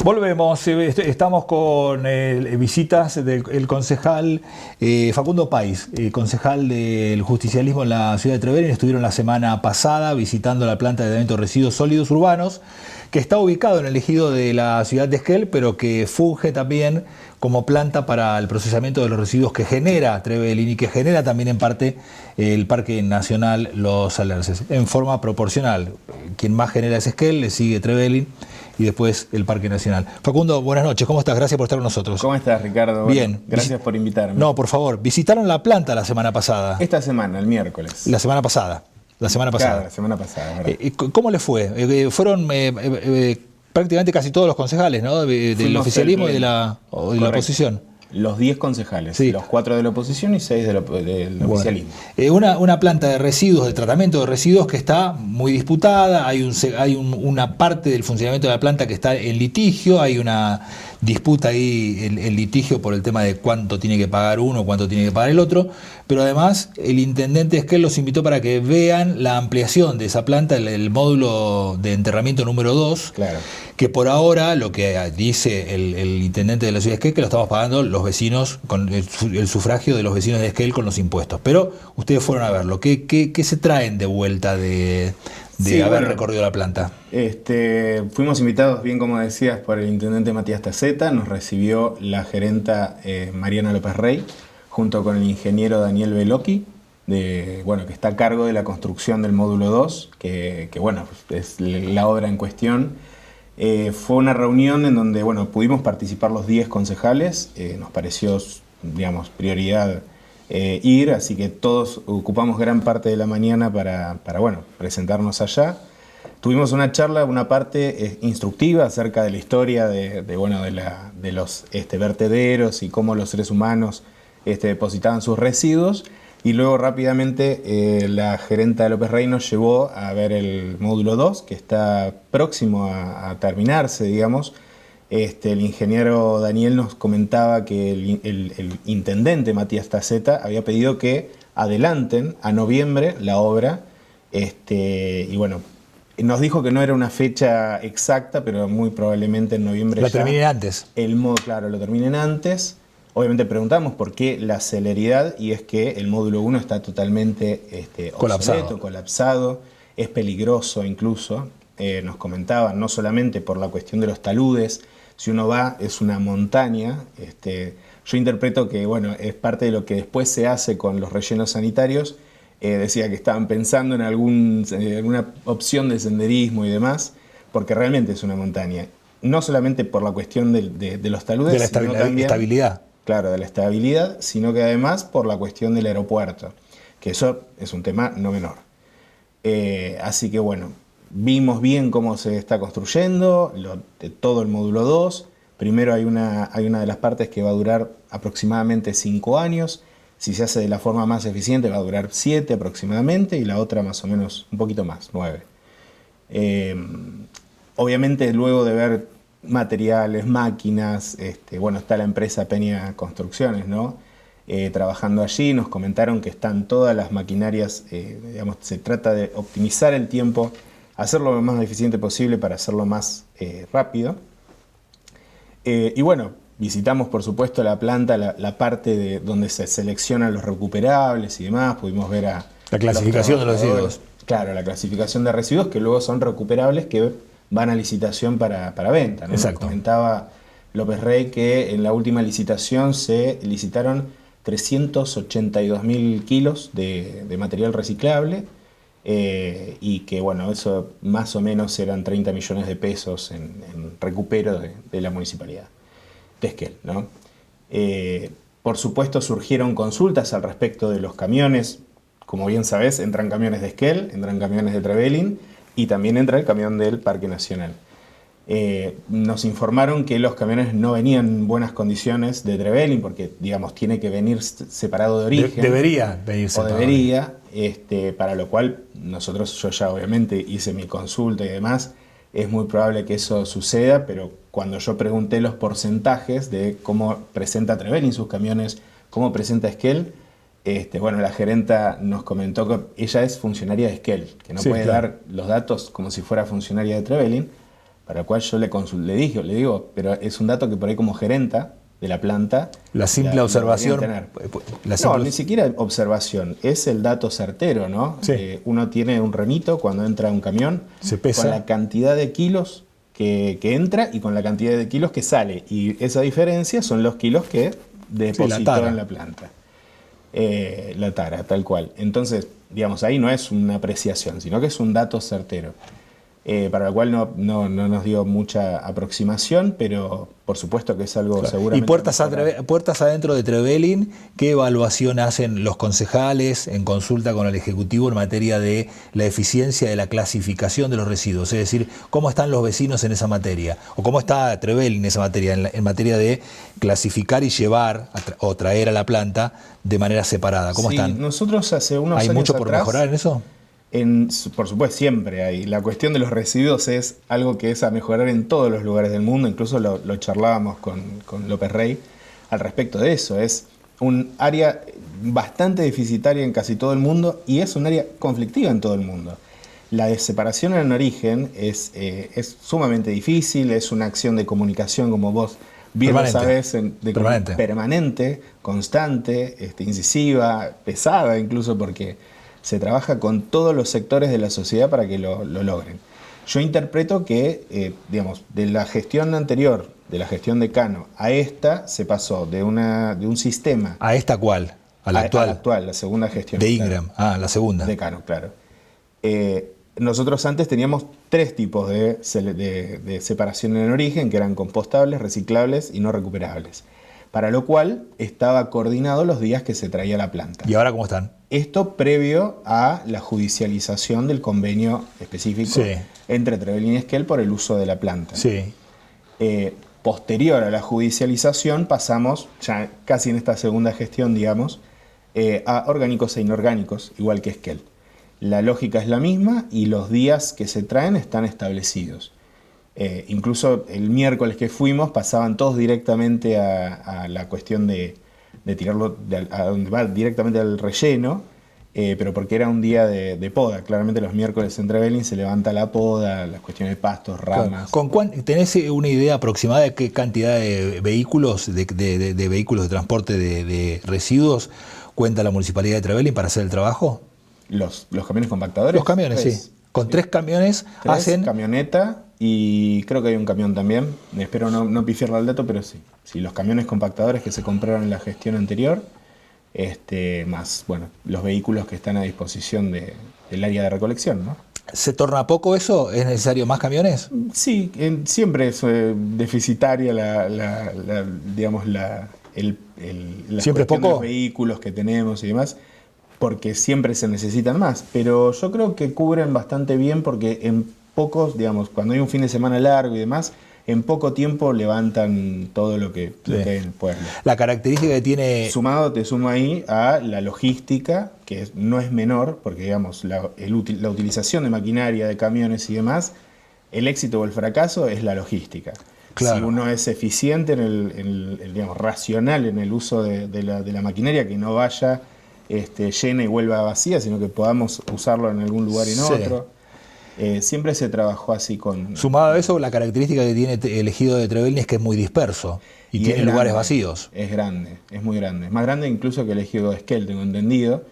Volvemos, estamos con visitas del concejal Facundo País, concejal del justicialismo en la ciudad de Trevelin. Estuvieron la semana pasada visitando la planta de tratamiento de residuos sólidos urbanos, que está ubicado en el ejido de la ciudad de Esquel, pero que funge también como planta para el procesamiento de los residuos que genera Trevelin y que genera también en parte el Parque Nacional Los Alerces, en forma proporcional. Quien más genera es Esquel, le sigue Trevelin y después el Parque Nacional. Facundo, buenas noches, ¿cómo estás? Gracias por estar con nosotros. ¿Cómo estás, Ricardo? Bien. Bueno, gracias por invitarme. No, por favor, visitaron la planta la semana pasada. Esta semana, el miércoles. La semana pasada. Claro, la semana pasada. ¿Cómo les fue? Fueron prácticamente casi todos los concejales, ¿no? Del oficialismo y de la oposición. Los 10 concejales, sí. Los 4 de la oposición y 6 del oficialismo. Una planta de residuos, de tratamiento de residuos que está muy disputada, hay una parte del funcionamiento de la planta que está en litigio, hay una disputa ahí, el litigio por el tema de cuánto tiene que pagar uno, cuánto tiene que pagar el otro, pero además el intendente Esquel los invitó para que vean la ampliación de esa planta, el módulo de enterramiento número 2, claro. Que por ahora lo que dice el intendente de la ciudad de Esquel, que lo estamos pagando los vecinos, con el sufragio de los vecinos de Esquel con los impuestos. Pero ustedes fueron a verlo. ¿Qué se traen de vuelta de haber recorrido la planta? Fuimos invitados, bien como decías, por el intendente Matías Taceta. Nos recibió la gerenta Mariana López Rey, junto con el ingeniero Daniel Beloki, que está a cargo de la construcción del módulo 2, que es la obra en cuestión. Fue una reunión en donde pudimos participar los 10 concejales. Nos pareció, prioridad ir, así que todos ocupamos gran parte de la mañana para presentarnos allá. Tuvimos una charla, una parte instructiva acerca de la historia de los vertederos y cómo los seres humanos depositaban sus residuos. Y luego rápidamente la gerenta López Rey nos llevó a ver el módulo 2, que está próximo a terminarse, digamos. El ingeniero Daniel nos comentaba que el intendente Matías Taceta había pedido que adelanten a noviembre la obra. Nos dijo que no era una fecha exacta, pero muy probablemente en noviembre lo terminen antes. Lo terminen antes. Obviamente preguntamos por qué la celeridad, y es que el módulo 1 está totalmente colapsado, es peligroso incluso. Nos comentaban, no solamente por la cuestión de los taludes, si uno va es una montaña. Yo interpreto que es parte de lo que después se hace con los rellenos sanitarios. Decía que estaban pensando en alguna opción de senderismo y demás, porque realmente es una montaña. No solamente por la cuestión de los taludes, de la estabilidad. Claro, de la estabilidad, sino que además por la cuestión del aeropuerto, que eso es un tema no menor. Así que vimos bien cómo se está construyendo todo el módulo 2. Primero hay una de las partes que va a durar aproximadamente 5 años. Si se hace de la forma más eficiente va a durar 7 aproximadamente, y la otra más o menos un poquito más, 9. Obviamente luego de ver materiales, máquinas, está la empresa Peña Construcciones, ¿no? Trabajando allí. Nos comentaron que están todas las maquinarias, se trata de optimizar el tiempo, hacerlo lo más eficiente posible para hacerlo más rápido. Visitamos por supuesto la planta, la parte de donde se seleccionan los recuperables y demás. Pudimos ver la clasificación de los residuos. Claro, la clasificación de residuos que luego son recuperables, que van a licitación para venta, ¿no? Exacto. Comentaba López Rey que en la última licitación se licitaron 382.000 kilos de material reciclable, y que eso más o menos eran 30 millones de pesos en recupero de la municipalidad de Esquel, ¿no? Por supuesto surgieron consultas al respecto de los camiones. Como bien sabés, entran camiones de Esquel, entran camiones de Trevelin, y también entra el camión del Parque Nacional. Nos informaron que los camiones no venían en buenas condiciones de Trevelin, porque tiene que venir separado de origen. Debería venir separado. Para lo cual yo ya obviamente hice mi consulta y demás. Es muy probable que eso suceda, pero cuando yo pregunté los porcentajes de cómo presenta Trevelin sus camiones, cómo presenta Esquel, la gerenta nos comentó que ella es funcionaria de Esquel, que no puede dar los datos como si fuera funcionaria de Trevelin, para el cual yo le digo, pero es un dato que por ahí como gerenta de la planta... La simple observación... No, ni siquiera observación, es el dato certero, ¿no? Sí. Uno tiene un remito cuando entra un camión, se pesa con la cantidad de kilos que entra y con la cantidad de kilos que sale. Y esa diferencia son los kilos que depositó en la planta. La tara, tal cual. Entonces, digamos, ahí no es una apreciación, sino que es un dato certero. Para lo cual no nos dio mucha aproximación, pero por supuesto que es algo seguramente... Y puertas adentro de Trevelin, ¿qué evaluación hacen los concejales en consulta con el Ejecutivo en materia de la eficiencia de la clasificación de los residuos? Es decir, ¿cómo están los vecinos en esa materia? ¿O cómo está Trevelin en esa materia, en materia de clasificar y llevar o traer a la planta de manera separada? ¿Cómo están? Nosotros hace unos años ¿Hay mucho por mejorar en eso? Por supuesto, siempre hay. La cuestión de los residuos es algo que es a mejorar en todos los lugares del mundo. Incluso lo charlábamos con López Rey al respecto de eso. Es un área bastante deficitaria en casi todo el mundo y es un área conflictiva en todo el mundo. La de separación en origen es sumamente difícil, es una acción de comunicación, como vos bien lo sabés, permanente, constante, incisiva, pesada incluso, porque se trabaja con todos los sectores de la sociedad para que lo logren. Yo interpreto que, digamos, de la gestión anterior, de la gestión de Cano, a esta se pasó de un sistema... ¿A esta cuál? ¿A la actual? A la actual, la segunda gestión. De Ingram, la segunda. De Cano, claro. Nosotros antes teníamos 3 tipos de separación en origen, que eran compostables, reciclables y no recuperables. Para lo cual estaba coordinado los días que se traía la planta. ¿Y ahora cómo están? Esto previo a la judicialización del convenio específico entre Trevelin y Esquel por el uso de la planta. Sí. Posterior a la judicialización pasamos, ya casi en esta segunda gestión, digamos, a orgánicos e inorgánicos, igual que Esquel. La lógica es la misma y los días que se traen están establecidos. Incluso el miércoles que fuimos pasaban todos directamente a la cuestión de tirarlo a donde va directamente al relleno, pero porque era un día de poda. Claramente los miércoles en Trevelin se levanta la poda, las cuestiones de pastos, ramas. ¿Tenés una idea aproximada de qué cantidad de vehículos, de vehículos de transporte de residuos cuenta la Municipalidad de Trevelin para hacer el trabajo? ¿Los camiones compactadores? Los camiones, sí. Con 3 camiones hacen... camioneta y creo que hay un camión también. Espero no pifiarle al dato, pero sí. Sí, los camiones compactadores que se compraron en la gestión anterior, más bueno, los vehículos que están a disposición del área de recolección, ¿no? ¿Se torna poco eso? ¿Es necesario más camiones? Sí, siempre es deficitaria digamos la ¿siempre es poco? De los vehículos que tenemos y demás, porque siempre se necesitan más, pero yo creo que cubren bastante bien porque en pocos, digamos, cuando hay un fin de semana largo y demás, en poco tiempo levantan todo lo que hay en el pueblo. La característica que tiene... Te sumo ahí a la logística, que no es menor, porque digamos, la utilización de maquinaria, de camiones y demás, el éxito o el fracaso es la logística. Claro. Si uno es eficiente en el digamos, racional en el uso de la maquinaria, que no vaya llena y vuelva vacía, sino que podamos usarlo en algún lugar y en otro. Siempre se trabajó así con... Sumado a eso, la característica que tiene el ejido de Trevelin es que es muy disperso y tiene lugares vacíos. Es grande, es muy grande. Es más grande incluso que el ejido de Esquel, tengo entendido.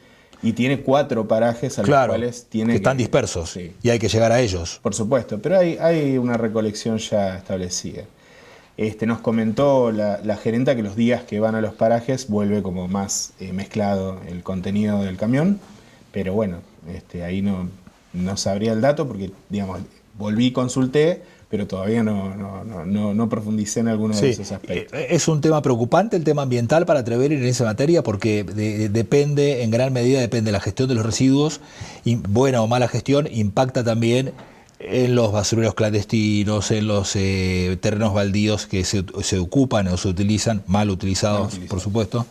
Y tiene 4 parajes a los cuales tiene que están dispersos y hay que llegar a ellos. Por supuesto, pero hay una recolección ya establecida. Nos comentó la gerenta que los días que van a los parajes vuelve como más mezclado el contenido del camión, pero bueno, ahí no sabría el dato porque, digamos, volví y consulté, pero todavía no profundicé en alguno de esos aspectos. Es un tema preocupante el tema ambiental para Trevelin en esa materia porque en gran medida depende de la gestión de los residuos, y buena o mala gestión impacta también en los basureros clandestinos, en los terrenos baldíos que se ocupan o se utilizan, mal utilizados, por supuesto,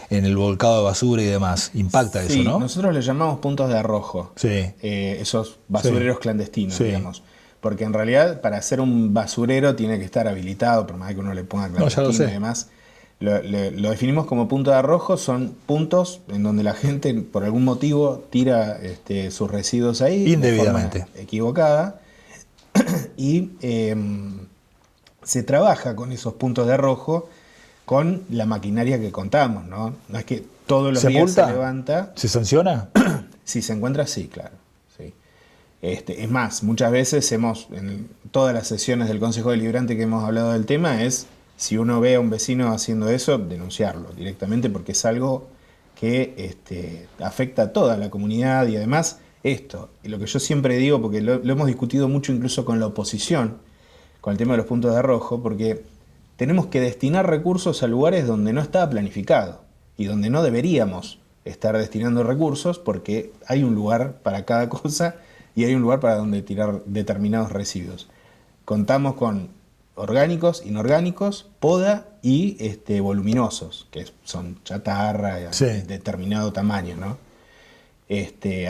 en el volcado de basura y demás. Impacta eso, ¿no? Nosotros le llamamos puntos de arrojo. Esos basureros clandestinos, digamos. Porque en realidad para hacer un basurero tiene que estar habilitado, por más que uno le ponga clandestino y demás. Lo definimos como punto de arrojo, son puntos en donde la gente por algún motivo tira sus residuos ahí indebidamente, de forma equivocada y se trabaja con esos puntos de arrojo con la maquinaria que contamos, ¿no? No es que todos los días se levanta. ¿Se sanciona? Si se encuentra, sí, claro. Sí. Es más, muchas veces en todas las sesiones del Consejo Deliberante que hemos hablado del tema, es si uno ve a un vecino haciendo eso, denunciarlo directamente, porque es algo que afecta a toda la comunidad. Y además y lo que yo siempre digo, porque lo hemos discutido mucho incluso con la oposición, con el tema de los puntos de arrojo, porque tenemos que destinar recursos a lugares donde no estaba planificado y donde no deberíamos estar destinando recursos, porque hay un lugar para cada cosa y hay un lugar para donde tirar determinados residuos. Contamos con orgánicos, inorgánicos, poda y voluminosos, que son chatarra de determinado tamaño, ¿no?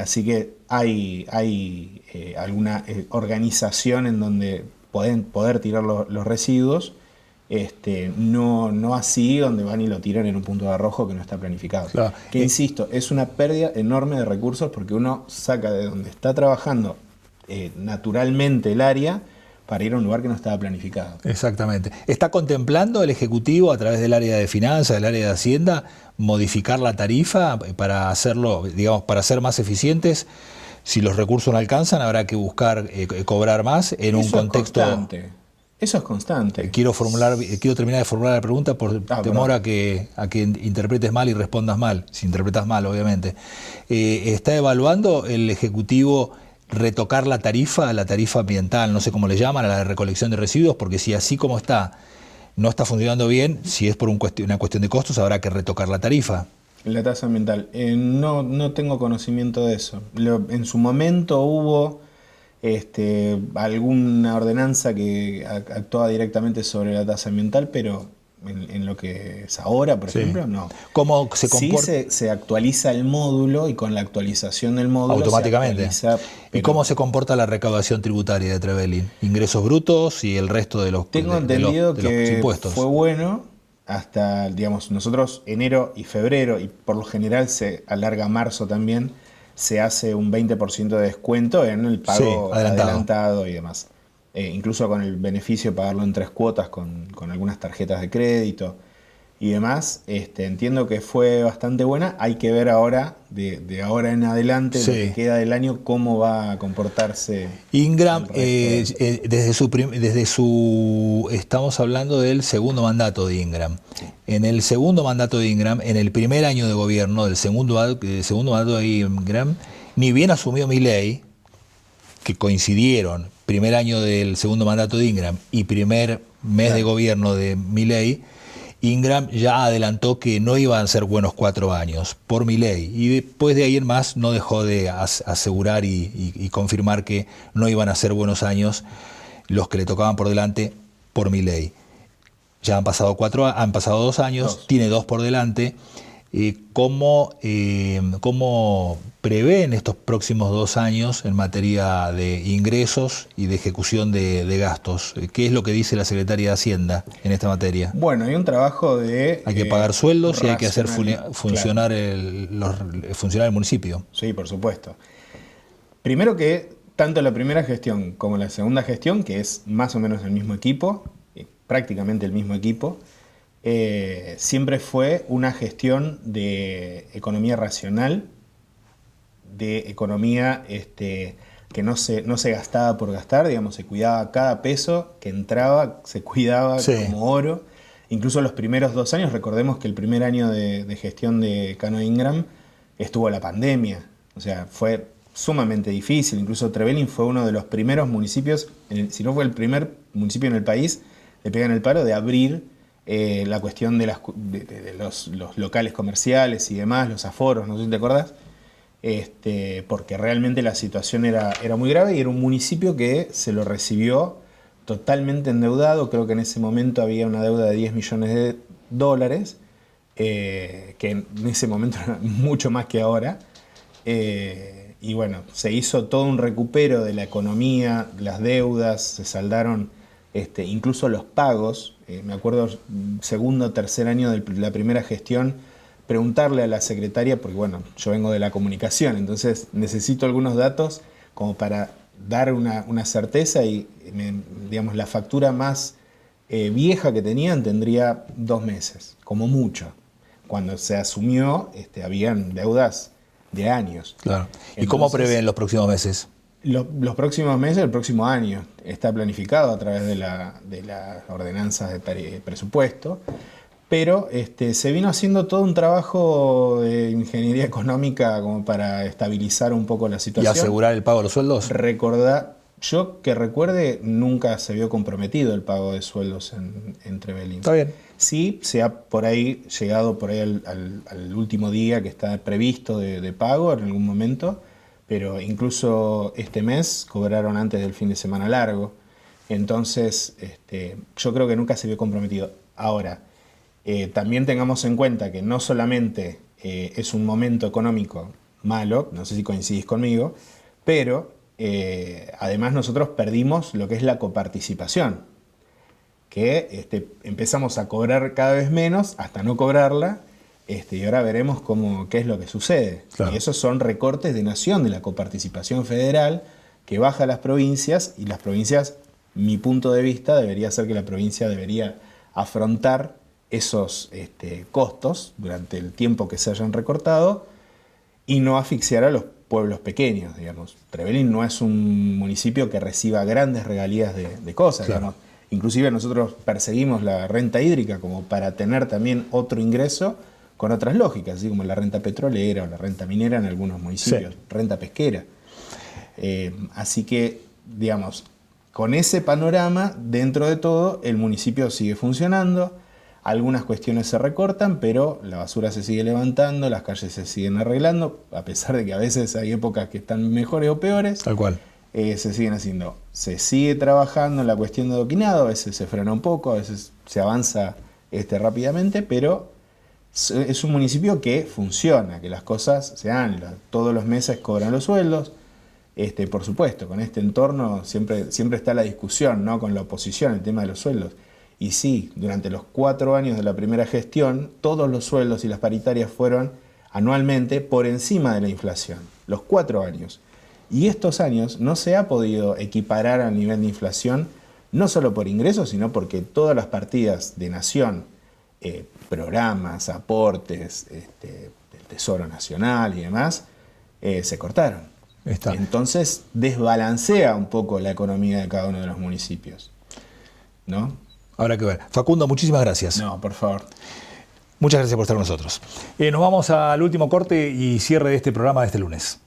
Así que hay alguna organización en donde pueden poder tirar los residuos, no así donde van y lo tiran en un punto de arrojo que no está planificado. Claro. Que insisto, es una pérdida enorme de recursos, porque uno saca de donde está trabajando naturalmente el área para ir a un lugar que no estaba planificado. Exactamente. ¿Está contemplando el Ejecutivo, a través del área de finanzas, del área de Hacienda, modificar la tarifa para hacerlo, digamos, para ser más eficientes? Si los recursos no alcanzan, habrá que buscar cobrar más en un contexto... Eso es constante. Quiero terminar de formular la pregunta por temor a que interpretes mal y respondas mal, si interpretas mal, obviamente. ¿Está evaluando el Ejecutivo retocar la tarifa ambiental, no sé cómo le llaman, a la de recolección de residuos? Porque si así como no está funcionando bien, si es por una cuestión de costos, habrá que retocar la tarifa. La tasa ambiental, no tengo conocimiento de eso. En su momento hubo alguna ordenanza que actuaba directamente sobre la tasa ambiental, pero en lo que es ahora, por ejemplo, no. ¿Cómo se comporta? Sí se actualiza el módulo, y con la actualización del módulo automáticamente. ¿Y cómo se se comporta la recaudación tributaria de Trevelin? ¿Ingresos brutos y el resto de los Tengo entendido de que los impuestos? Fue bueno hasta, digamos, nosotros enero y febrero, y por lo general se alarga a marzo también, se hace un 20% de descuento en el pago adelantado y demás. Incluso con el beneficio de pagarlo en 3 cuotas con algunas tarjetas de crédito y demás. Entiendo que fue bastante buena. Hay que ver ahora, de ahora en adelante, lo que queda del año, cómo va a comportarse. Ingram, estamos hablando del segundo mandato de Ingram. Sí. En el segundo mandato de Ingram, en el primer año de gobierno del segundo mandato de Ingram, ni bien asumió Milei, que coincidieron primer año del segundo mandato de Ingram y primer mes de gobierno de Milei, Ingram ya adelantó que no iban a ser buenos 4 años por Milei, y después de ahí en más no dejó de asegurar y confirmar que no iban a ser buenos años los que le tocaban por delante por Milei. Ya han pasado 2 años, tiene 2 por delante. ¿Cómo prevén estos próximos 2 años en materia de ingresos y de ejecución de gastos? ¿Qué es lo que dice la Secretaría de Hacienda en esta materia? Bueno, hay un trabajo de... Hay que pagar sueldos y hay que hacer funcionar el municipio. Sí, por supuesto. Primero que tanto la primera gestión como la segunda gestión, que es más o menos el mismo equipo, prácticamente el mismo equipo, siempre fue una gestión de economía racional, de economía que no se gastaba por gastar, digamos, se cuidaba cada peso que entraba, se cuidaba como oro. Incluso los primeros 2 años, recordemos que el primer año de gestión de Cano Ingram estuvo la pandemia, o sea, fue sumamente difícil. Incluso Trevelin fue uno de los primeros municipios, si no fue el primer municipio en el país, le pegan el palo de abrir la cuestión de los locales comerciales y demás, los aforos, no sé si te acordás, porque realmente la situación era muy grave, y era un municipio que se lo recibió totalmente endeudado. Creo que en ese momento había una deuda de $10 millones, que en ese momento era mucho más que ahora. Y bueno, se hizo todo un recupero de la economía, las deudas, se saldaron incluso los pagos. Me acuerdo, segundo o tercer año de la primera gestión, preguntarle a la secretaria, porque bueno, yo vengo de la comunicación, entonces necesito algunos datos como para dar una certeza y, digamos, la factura más vieja que tenían tendría 2 meses, como mucho. Cuando se asumió, habían deudas de años. Claro. ¿Y cómo prevén los próximos meses? Los próximos meses, el próximo año, está planificado a través de las ordenanzas de presupuesto, pero se vino haciendo todo un trabajo de ingeniería económica como para estabilizar un poco la situación. ¿Y asegurar el pago de los sueldos? Yo que recuerde, nunca se vio comprometido el pago de sueldos en Trevelin. Está bien. Sí, se ha por ahí llegado por ahí al último día que está previsto de pago en algún momento, pero incluso este mes cobraron antes del fin de semana largo. Entonces, yo creo que nunca se vio comprometido. Ahora, también tengamos en cuenta que no solamente es un momento económico malo, no sé si coincidís conmigo, pero además nosotros perdimos lo que es la coparticipación, que empezamos a cobrar cada vez menos hasta no cobrarla, y ahora veremos qué es lo que sucede. Claro. Y esos son recortes de nación de la coparticipación federal que baja a las provincias, y las provincias, mi punto de vista, debería ser que la provincia debería afrontar esos costos durante el tiempo que se hayan recortado y no asfixiar a los pueblos pequeños, digamos. Trevelin no es un municipio que reciba grandes regalías de cosas, claro. Digamos. Inclusive nosotros perseguimos la renta hídrica como para tener también otro ingreso con otras lógicas, así como la renta petrolera o la renta minera en algunos municipios, sí. Renta pesquera. Así que, digamos, con ese panorama, dentro de todo, el municipio sigue funcionando, algunas cuestiones se recortan, pero la basura se sigue levantando, las calles se siguen arreglando, a pesar de que a veces hay épocas que están mejores o peores. Tal cual. Se siguen haciendo. Se sigue trabajando en la cuestión de adoquinado, a veces se frena un poco, a veces se avanza rápidamente, pero es un municipio que funciona, que las cosas se dan, todos los meses cobran los sueldos. Por supuesto, con este entorno siempre está la discusión, ¿no? Con la oposición, el tema de los sueldos. Y sí, durante los 4 años de la primera gestión, todos los sueldos y las paritarias fueron anualmente por encima de la inflación. Los 4 años. Y estos años no se ha podido equiparar al nivel de inflación, no solo por ingresos, sino porque todas las partidas de nación, programas, aportes, del Tesoro Nacional y demás, se cortaron. Entonces desbalancea un poco la economía de cada uno de los municipios, ¿no? Habrá que ver. Facundo, muchísimas gracias. No, por favor. Muchas gracias por estar con nosotros. Nos vamos al último corte y cierre de este programa de este lunes.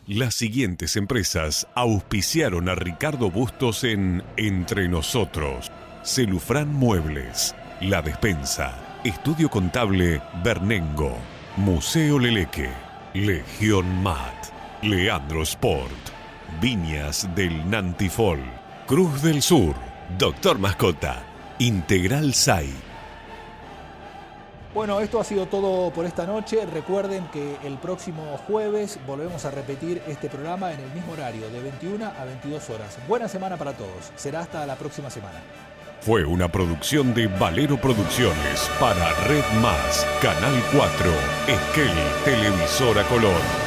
Las siguientes empresas auspiciaron a Ricardo Bustos en Entre Nosotros: Celufrán Muebles, La Despensa, Estudio Contable Bernengo, Museo Leleque, Legión Mat, Leandro Sport, Viñas del Nantifol, Cruz del Sur, Doctor Mascota, Integral SAI. Bueno, esto ha sido todo por esta noche. Recuerden que el próximo jueves volvemos a repetir este programa en el mismo horario, de 21 a 22 horas. Buena semana para todos. Será hasta la próxima semana. Fue una producción de Valero Producciones para Red Más, Canal 4, Esquel, Televisora Color.